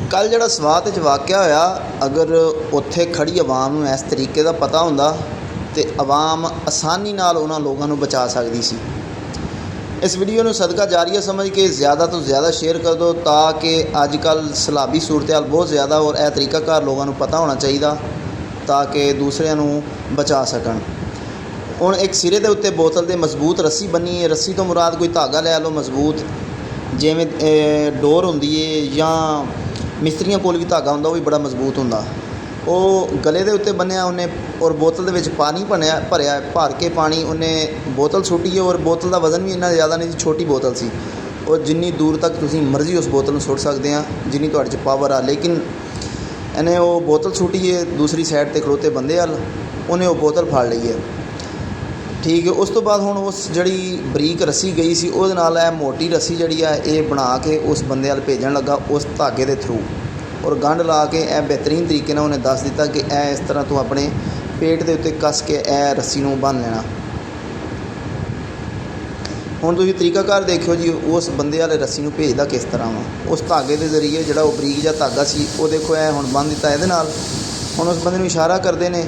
कल जिहड़ा स्वात च वाक़या होया, अगर उत्थे खड़ी आवाम नूं इस तरीके दा पता हुंदा तो आवाम आसानी नाल उन्हां लोगों नूं बचा सकदी सी। इस वीडियो नूं सदका जारिया समझ के ज़्यादा तो ज़्यादा शेयर कर दो ताकि अजकल सैलाबी सूरत हाल बहुत ज़्यादा और यह तरीकाकार लोगों नूं पता होना चाहिए ताकि दूसरिਆਂ नूं बचा सकन। हुण एक सिरे दे उत्ते बोतल दे मजबूत रस्सी बनी है। रस्सी तो मुराद कोई धागा लै लो मजबूत, जिवें डोर हुंदी है या मिस्त्रियों कोल भी धागा हुंदा, वो भी बड़ा मजबूत हुंदा। वो गले दे उत्ते बन्निया उन्हें और बोतल दे विच पानी भरिया भर के पानी उन्हें बोतल सुट्टी है और बोतल का वजन भी इन्ना ज़्यादा नहीं, छोटी बोतल सी और जिन्नी दूर तक तुसीं मर्जी उस बोतल नूं सुट सकते हैं जिन्नी तुहाडे च पावर आ। लेकिन इन्हें वो बोतल सुट्टी है, दूसरी साइड ते खड़ोते बंदे हल उन्हें वो बोतल फड़ लई है, ठीक है। उस तो बाद हुण उस जिहड़ी बरीक रस्सी गई सी उहदे नाल इह मोटी रस्सी जिहड़ी आ इह बना के उस बंदे हल भेजण लगा उस धागे दे थ्रू, और गंढ ला के यह बेहतरीन तरीके नाल उन्हें दस दिता कि यह इस तरह तू अपने पेट के उत्ते कस के यह रस्सी नूं बन लेना। हुण तुसीं तरीकाकार देखियो जी, उस बंदे वाले रस्सी नूं भेजदा किस तरह वा, उस धागे के जरिए जिहड़ा वो बरीक जिहा धागा सी वो देखो यह हुण बन दिता इहदे नाल। हुण उस बंदे नूं इशारा करदे ने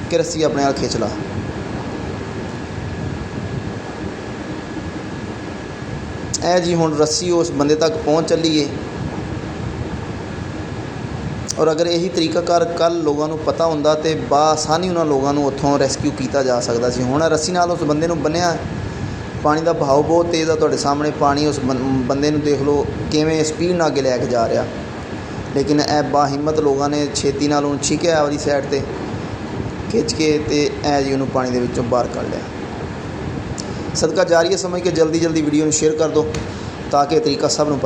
कि रस्सी अपने नाल खिच ला। ए जी हुण रस्सी उस बंदे तक पहुँच चली है। और अगर यही तरीकाकार कल लोगों को पता हुंदा तो बासानी उन्होंने लोगों को उत्थों रेस्क्यू किया जा सकता सी। हुण रस्सी नाल उस बंदे नूं बन्निया, पानी का बहाव बहुत तेज़ है, तुहाडे सामने पानी उस बंदे नूं देख लो किवें स्पीड नाल अगे लैके जा रहा। लेकिन ए बाहिम्मत लोगों ने छेती नाल उहनूं छिकिया वाली साइड ते खिच के ते ए जी उहनूं पानी दे विचों बाहर कढ लिया। सदका जारिया समझ के जल्दी जल्दी वीडियो नूं शेयर कर दो ताकि तरीका सब नूं